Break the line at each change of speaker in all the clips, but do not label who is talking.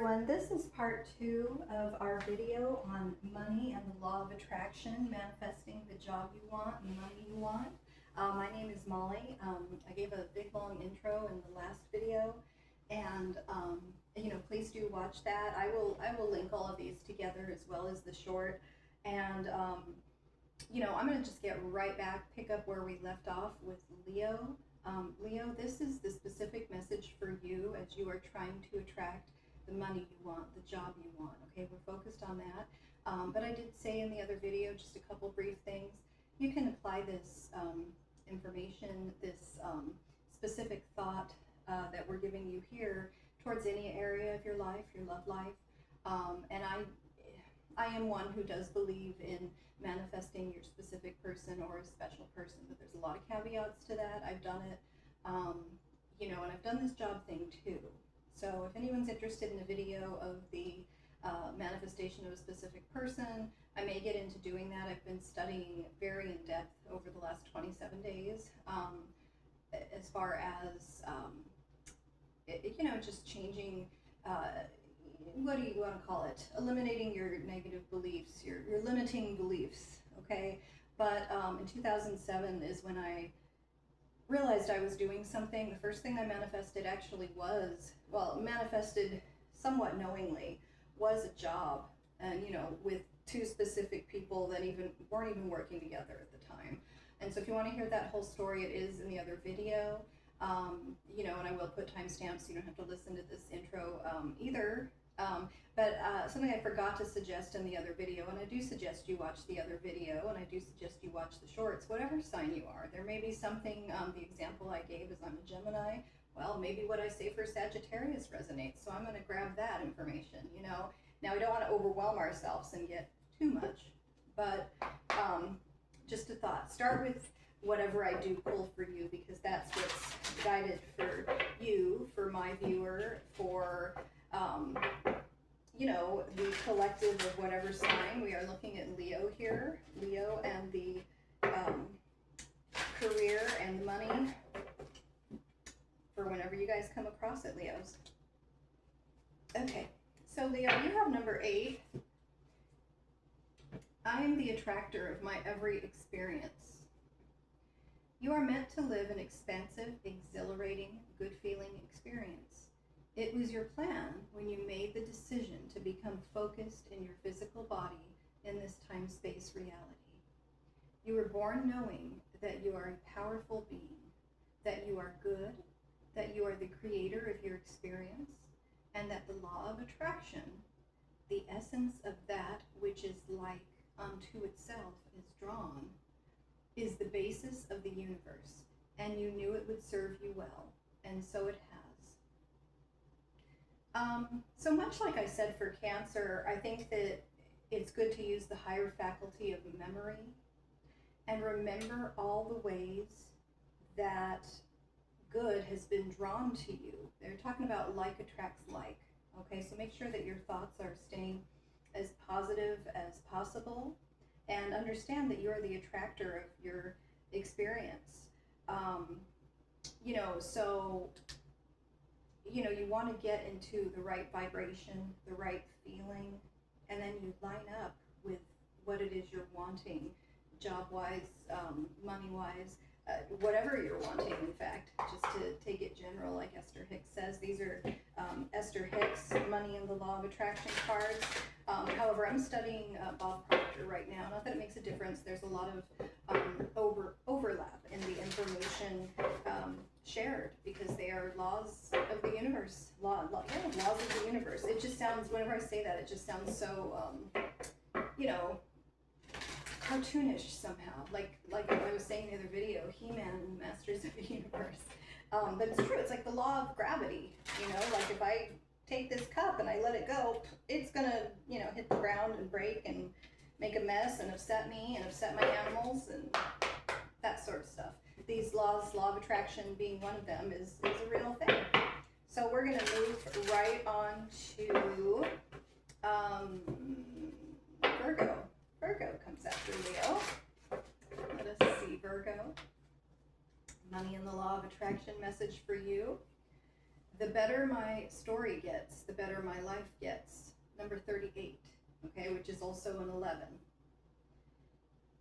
everyone, this is part 2 of our video on money and the law of attraction, manifesting the job you want and the money you want. My name is Molly. I gave a big long intro in the last video, and please do watch that. I will link all of these together as well as the short, and I'm going to just get right back, pick up where we left off with Leo. Leo, this is the specific message for you as you are trying to attract the money you want, the job you want. Okay, we're focused on that. But I did say in the other video just a couple brief things. You can apply this information, this specific thought that we're giving you here towards any area of your life, your love life. And I am one who does believe in manifesting your specific person or a special person, but there's a lot of caveats to that. I've done it, and I've done this job thing too. So if anyone's interested in a video of the manifestation of a specific person, I may get into doing that. I've been studying very in depth over the last 27 days as far as, just changing, what do you want to call it? Eliminating your negative beliefs, your limiting beliefs, okay? But in 2007 is when I realized I was doing something. The first thing I manifested actually manifested somewhat knowingly, was a job, and with two specific people that weren't even working together at the time. And so if you want to hear that whole story, it is in the other video, and I will put timestamps so you don't have to listen to this intro either. But something I forgot to suggest in the other video, and I do suggest you watch the other video, and I do suggest you watch the shorts, whatever sign you are. There may be something, the example I gave is I'm a Gemini. Well, maybe what I say for Sagittarius resonates, so I'm going to grab that information, Now, we don't want to overwhelm ourselves and get too much, but just a thought. Start with whatever I do pull for you, because that's what's guided for you, for my viewer, for the collective of whatever sign. We are looking at Leo here, Leo and the career and money for whenever you guys come across it, Leos. Okay, so Leo, you have number 8. I am the attractor of my every experience. You are meant to live an expansive, exhilarating, good-feeling experience. It was your plan when you made the decision to become focused in your physical body in this time-space reality. You were born knowing that you are a powerful being, that you are good, that you are the creator of your experience, and that the law of attraction, the essence of that which is like unto itself is drawn, is the basis of the universe, and you knew it would serve you well, and so it has. So much like I said for Cancer, I think that it's good to use the higher faculty of memory and remember all the ways that good has been drawn to you. They're talking about like attracts like. Okay, so make sure that your thoughts are staying as positive as possible, and understand that you're the attractor of your experience. You want to get into the right vibration, the right feeling, and then you line up with what it is you're wanting, job-wise, money-wise, whatever you're wanting, in fact, just to take it general, like Esther Hicks says. These are Esther Hicks, Money and the Law of Attraction cards. However, I'm studying Bob Proctor right now. Not that it makes a difference. There's a lot of overlap in the information shared, because they are laws of the universe. Laws of the universe. It just sounds, whenever I say that, it just sounds so, cartoonish somehow, like I was saying in the other video, He-Man, Masters of the Universe. But it's true. It's like the law of gravity. Like if I take this cup and I let it go, it's gonna, hit the ground and break and make a mess and upset me and upset my animals and that sort of stuff. These laws, law of attraction being one of them, is a real thing. So we're gonna move right on to Virgo. Virgo comes after Leo. Let us see, Virgo. Money and the Law of Attraction message for you. The better my story gets, the better my life gets. Number 38, okay, which is also an 11.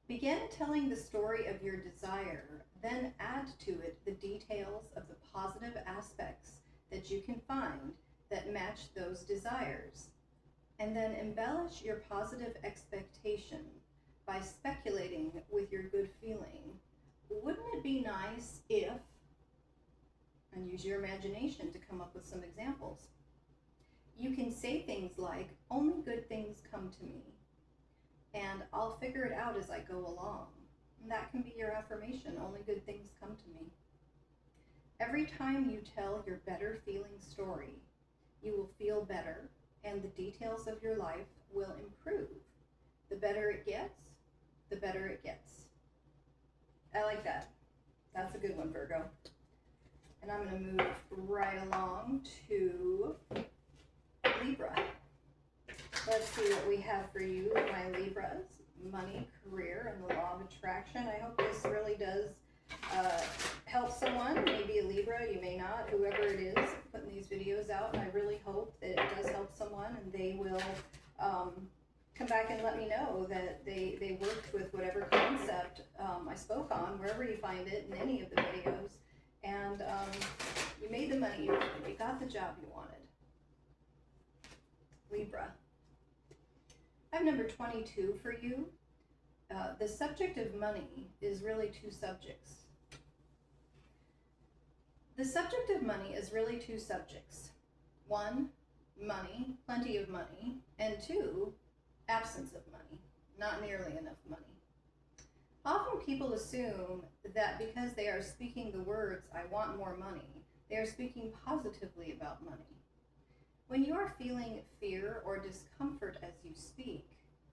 Begin telling the story of your desire, then add to it the details of the positive aspects that you can find that match those desires. And then embellish your positive expectation by speculating with your good feeling. Wouldn't it be nice if, and use your imagination to come up with some examples. You can say things like, only good things come to me, and I'll figure it out as I go along. And that can be your affirmation, only good things come to me. Every time you tell your better feeling story, you will feel better, and the details of your life will improve. The better it gets, the better it gets. I like that. That's a good one, Virgo. And I'm going to move right along to Libra. Let's see what we have for you, my Libras. Money, career, and the law of attraction. I hope this really does help someone. Maybe a Libra, you may not, whoever it is putting these videos out. And I really hope that it does help someone, and they will come back and let me know that they worked with whatever concept I spoke on, wherever you find it in any of the videos. And you made the money you wanted. You got the job you wanted. Libra. I have number 22 for you. The subject of money is really two subjects. The subject of money is really two subjects. One, money, plenty of money, and two, absence of money, not nearly enough money. Often people assume that because they are speaking the words, I want more money, they are speaking positively about money. When you are feeling fear or discomfort as you speak,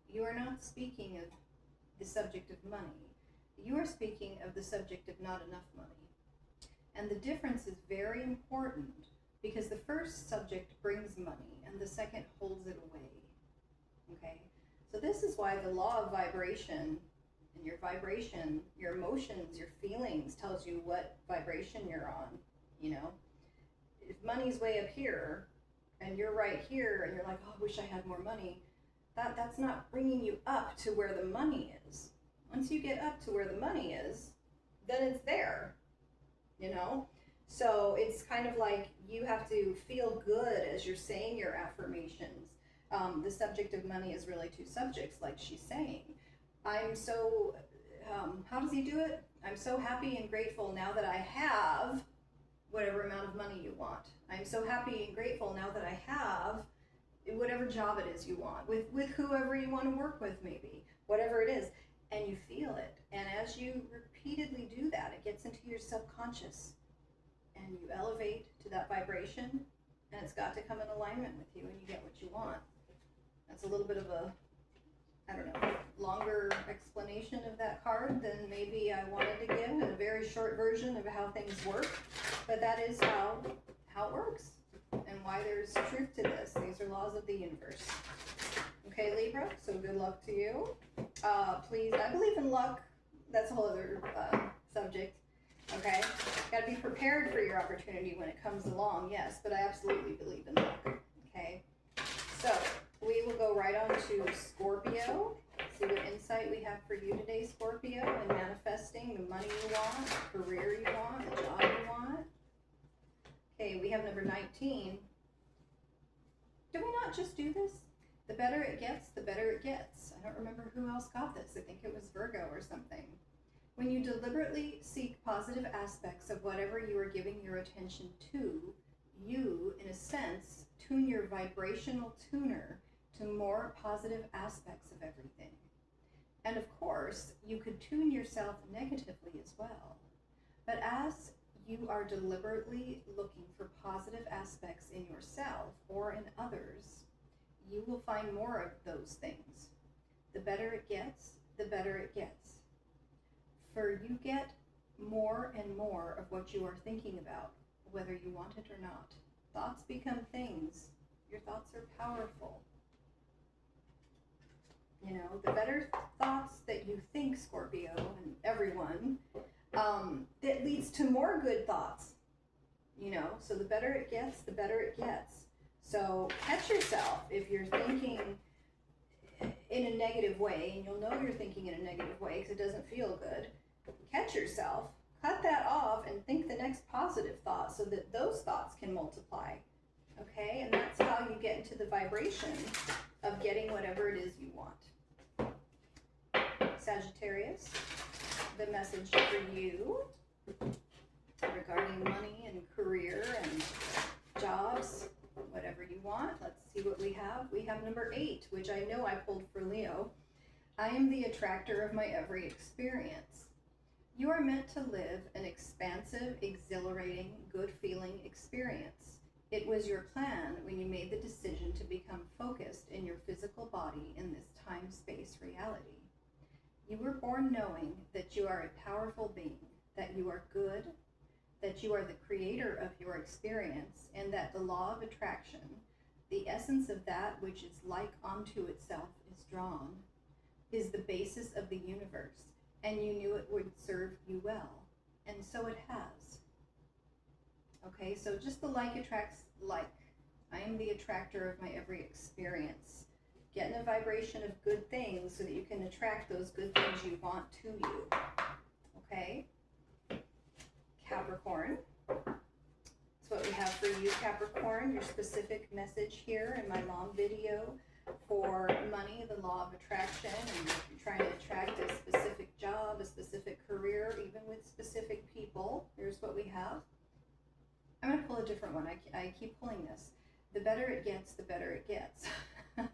you are not speaking of the subject of money. You are speaking of the subject of not enough money. And the difference is very important because the first subject brings money and the second holds it away. Okay? So this is why the law of vibration and your vibration, your emotions, your feelings tells you what vibration you're on, you know? If money's way up here and you're right here and you're like, oh, I wish I had more money, that's not bringing you up to where the money is. Once you get up to where the money is, then it's there, you know? So it's kind of like you have to feel good as you're saying your affirmations. The subject of money is really two subjects, like she's saying. I'm so, how does he do it? I'm so happy and grateful now that I have whatever amount of money you want. I'm so happy and grateful now that I have whatever job it is you want, with whoever you want to work with, maybe, whatever it is, and you feel it. And as you repeatedly do that, it gets into your subconscious, and you elevate to that vibration, and it's got to come in alignment with you, and you get what you want. That's a little bit of a, I don't know, longer explanation of that card than maybe I wanted to give, in a very short version of how things work, but that is how it works. And why there's truth to this. These are laws of the universe. Okay, Libra, so good luck to you. Please, I believe in luck. That's a whole other subject. Okay, got to be prepared for your opportunity when it comes along, yes, but I absolutely believe in luck. Okay, so we will go right on to Scorpio. See what insight we have for you today, Scorpio, in manifesting the money you want, the career you want, the job you want. Okay, we have number 19. Do we not just do this? The better it gets, the better it gets. I don't remember who else got this. I think it was Virgo or something. When you deliberately seek positive aspects of whatever you are giving your attention to, you, in a sense, tune your vibrational tuner to more positive aspects of everything. And of course, you could tune yourself negatively as well. But as you are deliberately looking for positive aspects in yourself or in others, you will find more of those things. The better it gets, the better it gets. For you get more and more of what you are thinking about, whether you want it or not. Thoughts become things. Your thoughts are powerful. You know, the better thoughts that you think, Scorpio, and everyone, that leads to more good thoughts. you know, so the better it gets, the better it gets. So catch yourself if you're thinking in a negative way, and you'll know you're thinking in a negative way because it doesn't feel good. Catch yourself, cut that off, and think the next positive thought so that those thoughts can multiply. Okay, and that's how you get into the vibration of getting whatever it is you want. Sagittarius, the message for you regarding money and career and jobs, whatever you want. Let's see what we have. We have number 8, which I know I pulled for Leo. I am the attractor of my every experience. You are meant to live an expansive, exhilarating, good-feeling experience. It was your plan when you made the decision to become focused in your physical body in this time-space reality. You were born knowing that you are a powerful being, that you are good, that you are the creator of your experience, and that the law of attraction, the essence of that which is like unto itself is drawn, is the basis of the universe, and you knew it would serve you well, and so it has. Okay, so just the like attracts like. I am the attractor of my every experience. Get in a vibration of good things so that you can attract those good things you want to you. Okay? Capricorn. That's what we have for you, Capricorn. Your specific message here in my long video for money, the law of attraction, and if you're trying to attract a specific job, a specific career, even with specific people. Here's what we have. I'm going to pull a different one. I keep pulling this. The better it gets, the better it gets. I'm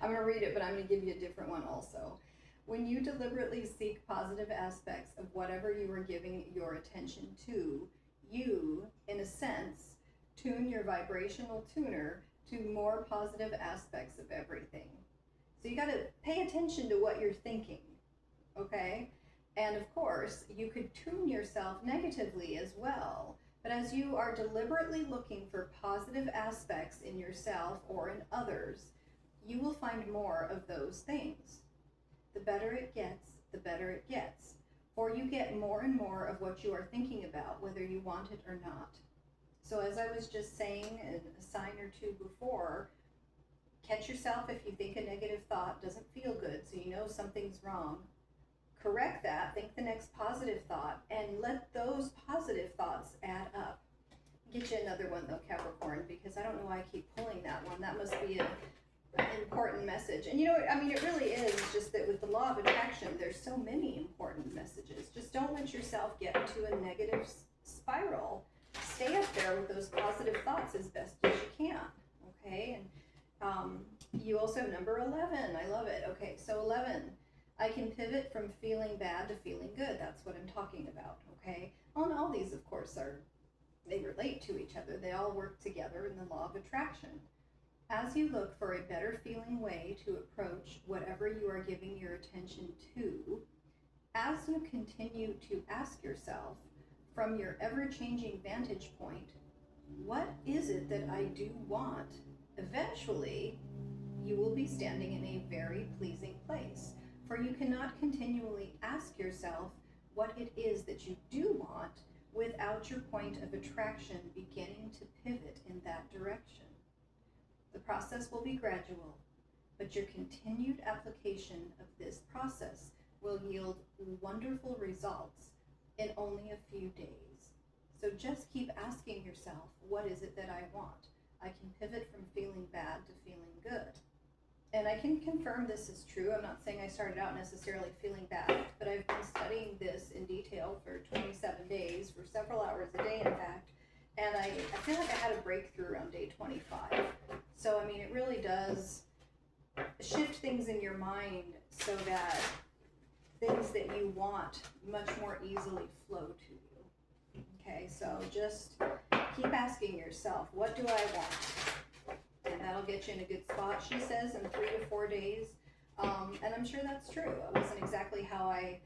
going to read it, but I'm going to give you a different one also. When you deliberately seek positive aspects of whatever you are giving your attention to, you, in a sense, tune your vibrational tuner to more positive aspects of everything. So you got to pay attention to what you're thinking, okay? And of course, you could tune yourself negatively as well. But as you are deliberately looking for positive aspects in yourself or in others, you will find more of those things. The better it gets, the better it gets. Or you get more and more of what you are thinking about, whether you want it or not. So as I was just saying a sign or two before, catch yourself if you think a negative thought doesn't feel good, so you know something's wrong. Correct that, think the next positive thought, and let those positive thoughts add up. Get you another one though, Capricorn, because I don't know why I keep pulling that one. That must be an important message. And you know, I mean, it really is just that with the law of attraction, there's so many important messages. Just don't let yourself get into a negative spiral. Stay up there with those positive thoughts as best as you can, okay? And you also have number 11. I love it. Okay, so 11. I can pivot from feeling bad to feeling good. That's what I'm talking about, okay? Well, and all these, of course, they relate to each other. They all work together in the law of attraction. As you look for a better feeling way to approach whatever you are giving your attention to, as you continue to ask yourself from your ever-changing vantage point, what is it that I do want? Eventually, you will be standing in a very pleasing place. For you cannot continually ask yourself what it is that you do want without your point of attraction beginning to pivot in that direction. The process will be gradual, but your continued application of this process will yield wonderful results in only a few days. So just keep asking yourself, what is it that I want? I can pivot from feeling bad to feeling good. And I can confirm this is true. I'm not saying I started out necessarily feeling bad, but I've been studying this in detail for 27 days, for several hours a day, in fact. And I feel like I had a breakthrough around day 25. So, I mean, it really does shift things in your mind so that things that you want much more easily flow to you. Okay, so just keep asking yourself, what do I want? And that'll get you in a good spot, she says, in 3 to 4 days. And I'm sure that's true. It wasn't exactly how I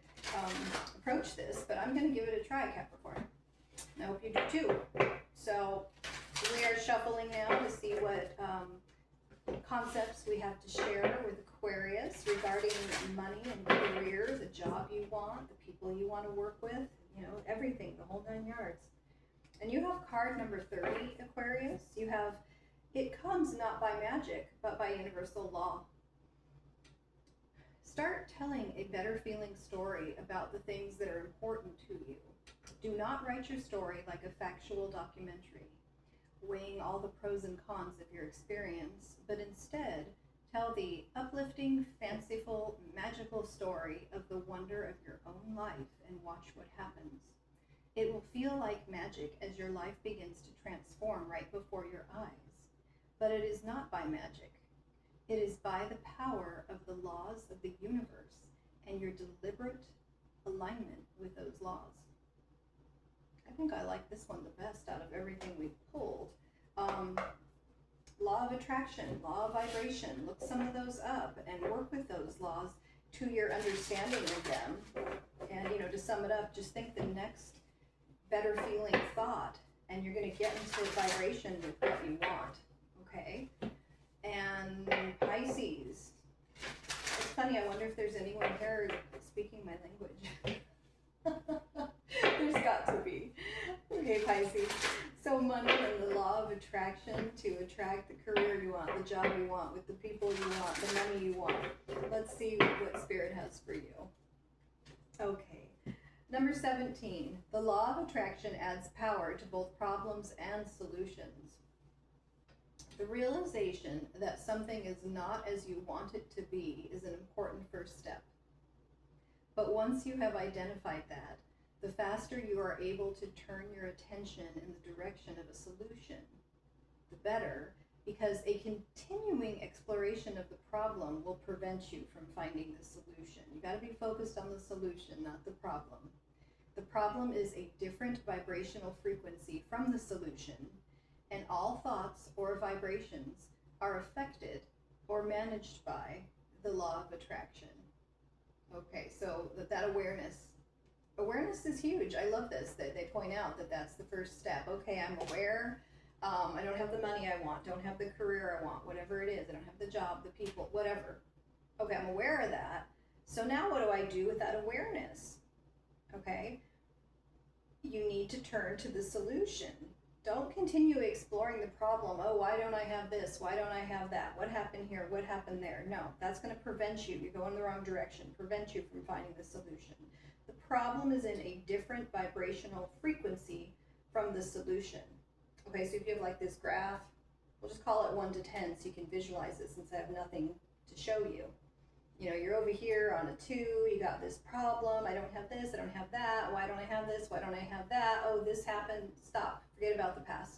approached this, but I'm going to give it a try, Capricorn. I hope you do too. So we are shuffling now to see what concepts we have to share with Aquarius regarding money and career, the job you want, the people you want to work with, you know, everything, the whole 9 yards. And you have card number 30, Aquarius. You have, it comes not by magic, but by universal law. Start telling a better feeling story about the things that are important to you. Do not write your story like a factual documentary, weighing all the pros and cons of your experience, but instead tell the uplifting, fanciful, magical story of the wonder of your own life and watch what happens. It will feel like magic as your life begins to transform right before your eyes. But it is not by magic. It is by the power of the laws of the universe and your deliberate alignment with those laws. I think I like this one the best out of everything we've pulled. Law of attraction, law of vibration. Look some of those up and work with those laws to your understanding of them. And, to sum it up, just think the next better feeling thought, and you're going to get into vibration with what you want, okay? And Pisces. It's funny, I wonder if there's anyone here speaking my language. There's got to be. Okay, Pisces. So money and the law of attraction to attract the career you want, the job you want, with the people you want, the money you want. Let's see what Spirit has for you. Okay. Number 17. The law of attraction adds power to both problems and solutions. The realization that something is not as you want it to be is an important first step. But once you have identified that, the faster you are able to turn your attention in the direction of a solution, the better, because a continuing exploration of the problem will prevent you from finding the solution. You got to be focused on the solution, not the problem. The problem is a different vibrational frequency from the solution, and all thoughts or vibrations are affected or managed by the law of attraction. Okay, so that awareness is huge. I love this, that they point out that that's the first step. Okay, I'm aware. I don't have the money I want, don't have the career I want, whatever it is. I don't have the job, the people, whatever. Okay, I'm aware of that. So now what do I do with that awareness? Okay, you need to turn to the solution. Don't continue exploring the problem. Oh, why don't I have this? Why don't I have that? What happened here? What happened there? No, that's going to prevent you. You're going the wrong direction. Prevent you from finding the solution. The problem is in a different vibrational frequency from the solution. Okay, so if you have like this graph, we'll just call it 1 to 10 so you can visualize it since I have nothing to show you. You're over here on a 2, you got this problem, I don't have this, I don't have that, why don't I have this, why don't I have that, oh, this happened, stop, forget about the past,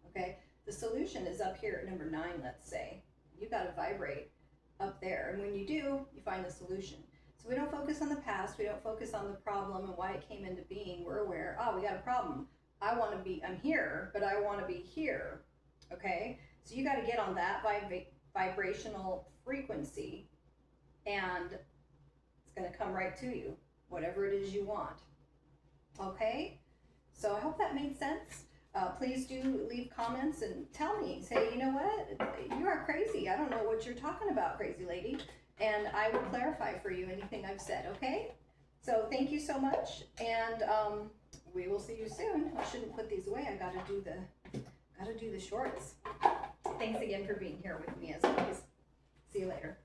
okay? The solution is up here at number 9, let's say. You've got to vibrate up there, and when you do, you find the solution. So we don't focus on the past, we don't focus on the problem and why it came into being. We're aware, oh, we got a problem. I'm here, but I want to be here, okay? So you got to get on that vibrational frequency, and it's going to come right to you, whatever it is you want. Okay? So I hope that made sense. Please do leave comments and tell me. Say, you know what? You are crazy. I don't know what you're talking about, crazy lady. And I will clarify for you anything I've said, okay? So thank you so much, and we will see you soon. I shouldn't put these away. I gotta do the shorts. Thanks again for being here with me as always. See you later.